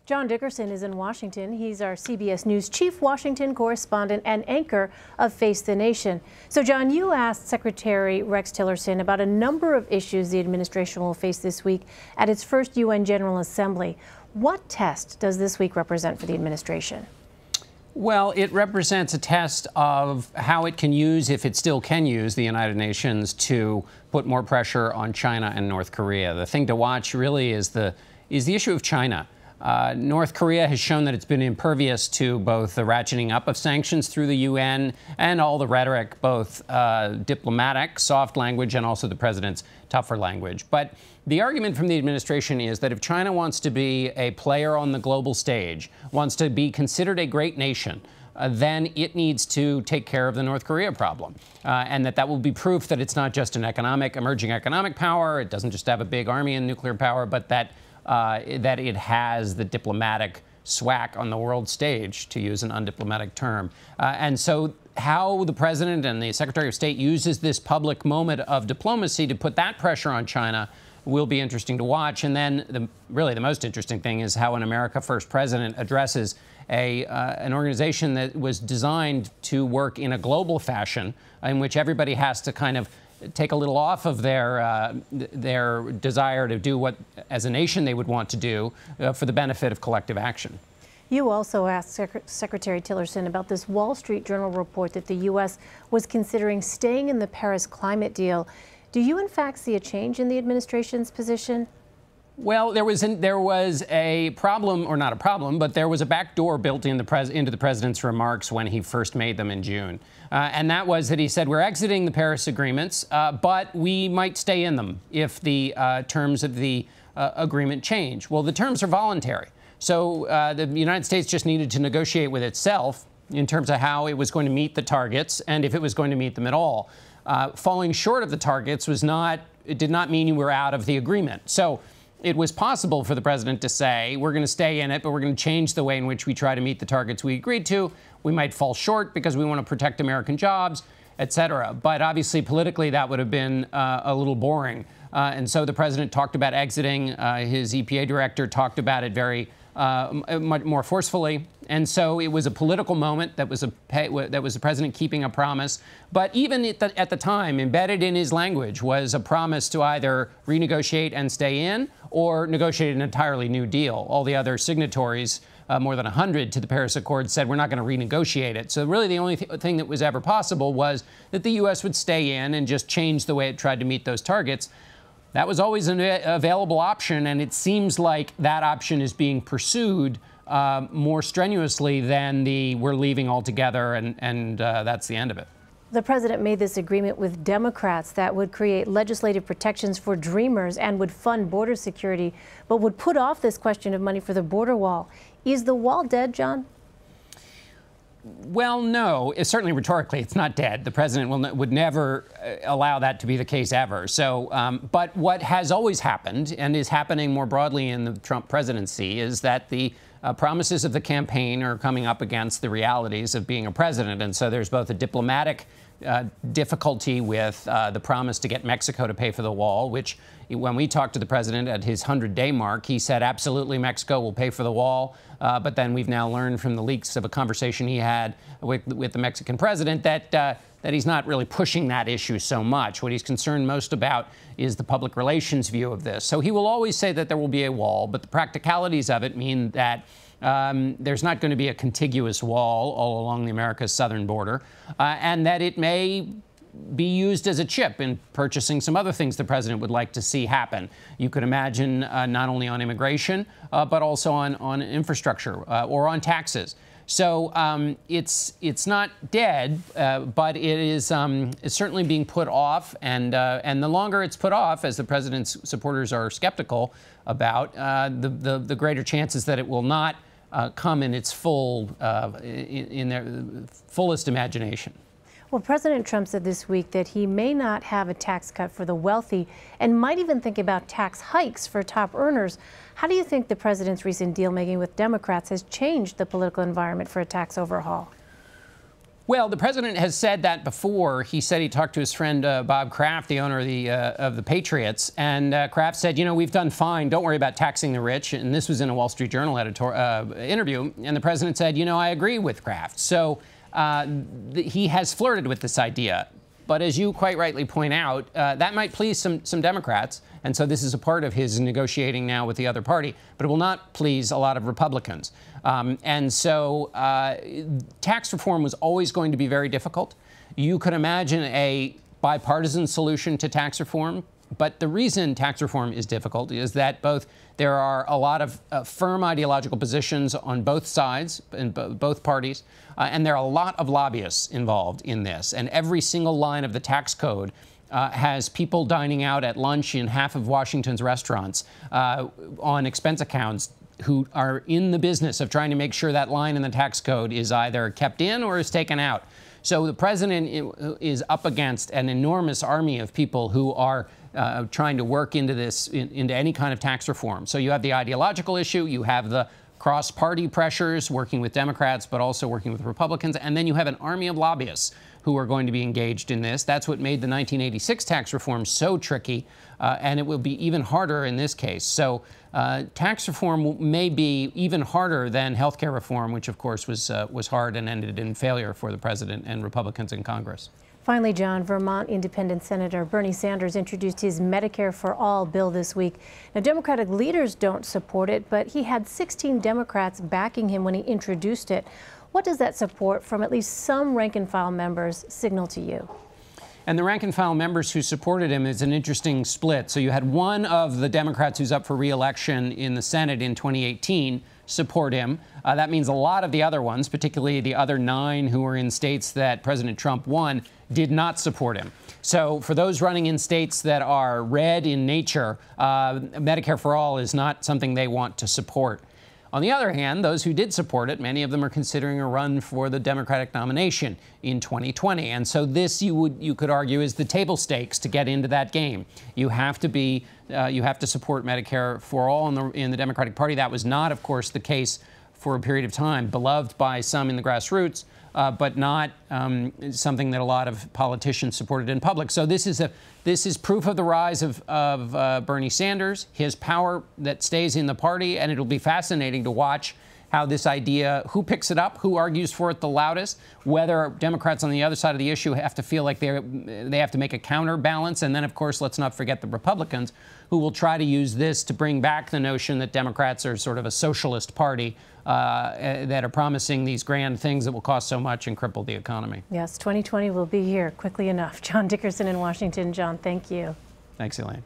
John Dickerson is in Washington. He's our CBS News chief Washington correspondent and anchor of Face the Nation. So, John, you asked Secretary Rex Tillerson about a number of issues the administration will face this week at its first UN General Assembly. What test does this week represent for the administration? Well, it represents a test of how it can use, if it still can use, the United Nations to put more pressure on China and North Korea. The thing to watch really is the issue of China. North Korea has shown that it's been impervious to both the ratcheting up of sanctions through the UN and all the rhetoric, both diplomatic, soft language, and also the president's tougher language. But the argument from the administration is that if China wants to be a player on the global stage, wants to be considered a great nation, then it needs to take care of the North Korea problem. And that will be proof that it's not just an emerging economic power, it doesn't just have a big army and nuclear power, but that it has the diplomatic swack on the world stage, to use an undiplomatic term. And so how the president and the Secretary of State uses this public moment of diplomacy to put that pressure on China will be interesting to watch. And then really the most interesting thing is how an America First president addresses an organization that was designed to work in a global fashion in which everybody has to kind of take a little off of their desire to do what, as a nation, they would want to do for the benefit of collective action. You also asked Secretary Tillerson about this Wall Street Journal report that the U.S. was considering staying in the Paris climate deal. Do you, in fact, see a change in the administration's position? Well, there was a problem, or not a problem, but there was a backdoor built into the president's remarks when he first made them in June. And that was that he said, we're exiting the Paris agreements, but we might stay in them if the terms of the agreement change. Well, the terms are voluntary. So the United States just needed to negotiate with itself in terms of how it was going to meet the targets and if it was going to meet them at all. Falling short of the targets did not mean you were out of the agreement. So it was possible for the president to say, we're going to stay in it, but we're going to change the way in which we try to meet the targets we agreed to. We might fall short because we want to protect American jobs, et cetera. But obviously, politically, that would have been a little boring. And so the president talked about exiting. His EPA director talked about it very much more forcefully. And so it was a political moment that was the president keeping a promise. But even at the time, embedded in his language was a promise to either renegotiate and stay in or negotiate an entirely new deal. All the other signatories, more than 100 to the Paris Accord, said we're not going to renegotiate it. So really the only thing that was ever possible was that the U.S. would stay in and just change the way it tried to meet those targets. That was always an available option, and it seems like that option is being pursued more strenuously than we're leaving altogether, and that's the end of it. The president made this agreement with Democrats that would create legislative protections for dreamers and would fund border security, but would put off this question of money for the border wall. Is the wall dead, John? Well, no. Certainly rhetorically, it's not dead. The president would never allow that to be the case ever. So, but what has always happened, and is happening more broadly in the Trump presidency, is that the promises of the campaign are coming up against the realities of being a president. And so there's both a diplomatic difficulty with the promise to get Mexico to pay for the wall, which when we talked to the president at his 100-day mark, he said, absolutely, Mexico will pay for the wall. But then we've now learned from the leaks of a conversation he had with the Mexican president that he's not really pushing that issue so much. What he's concerned most about is the public relations view of this. So he will always say that there will be a wall, but the practicalities of it mean that there's not going to be a contiguous wall all along the America's southern border, and that it may be used as a chip in purchasing some other things the president would like to see happen. You could imagine not only on immigration, but also on infrastructure or on taxes. So it's not dead, but it is it's certainly being put off, and the longer it's put off, as the president's supporters are skeptical about, the greater chances that it will not come in its in their fullest imagination. Well, President Trump said this week that he may not have a tax cut for the wealthy and might even think about tax hikes for top earners. How do you think the president's recent deal-making with Democrats has changed the political environment for a tax overhaul? Well, the president has said that before. He said he talked to his friend Bob Kraft, the owner of the Patriots, and Kraft said, you know, we've done fine. Don't worry about taxing the rich. And this was in a Wall Street Journal interview. And the president said, you know, I agree with Kraft. So he has flirted with this idea. But as you quite rightly point out, that might please some Democrats. And so this is a part of his negotiating now with the other party. But it will not please a lot of Republicans. And so tax reform was always going to be very difficult. You could imagine a bipartisan solution to tax reform. But the reason tax reform is difficult is that there are a lot of firm ideological positions on both sides, in both parties, and there are a lot of lobbyists involved in this. And every single line of the tax code has people dining out at lunch in half of Washington's restaurants on expense accounts who are in the business of trying to make sure that line in the tax code is either kept in or is taken out. So the president is up against an enormous army of people who are trying to work into this, into any kind of tax reform. So you have the ideological issue, you have the cross-party pressures, working with Democrats, but also working with Republicans, and then you have an army of lobbyists who are going to be engaged in this. That's what made the 1986 tax reform so tricky, and it will be even harder in this case. So tax reform may be even harder than health care reform, which of course was hard and ended in failure for the president and Republicans in Congress. Finally, John, Vermont Independent Senator Bernie Sanders introduced his Medicare for All bill this week. Now, Democratic leaders don't support it, but he had 16 Democrats backing him when he introduced it. What does that support from at least some rank-and-file members signal to you? And the rank-and-file members who supported him is an interesting split. So you had one of the Democrats who's up for re-election in the Senate in 2018 support him. That means a lot of the other ones, particularly the other 9 who were in states that President Trump won, did not support him. So for those running in states that are red in nature, Medicare for All is not something they want to support. On the other hand, those who did support it, many of them are considering a run for the Democratic nomination in 2020. And so this, you could argue, is the table stakes to get into that game. You have to support Medicare for All in the Democratic Party. That was not, of course, the case for a period of time, beloved by some in the grassroots, but not something that a lot of politicians supported in public. So this is proof of the rise of Bernie Sanders, his power that stays in the party, and it'll be fascinating to watch how this idea, who picks it up, who argues for it the loudest, whether Democrats on the other side of the issue have to feel like they have to make a counterbalance. And then, of course, let's not forget the Republicans, who will try to use this to bring back the notion that Democrats are sort of a socialist party that are promising these grand things that will cost so much and cripple the economy. Yes, 2020 will be here quickly enough. John Dickerson in Washington. John, thank you. Thanks, Elaine.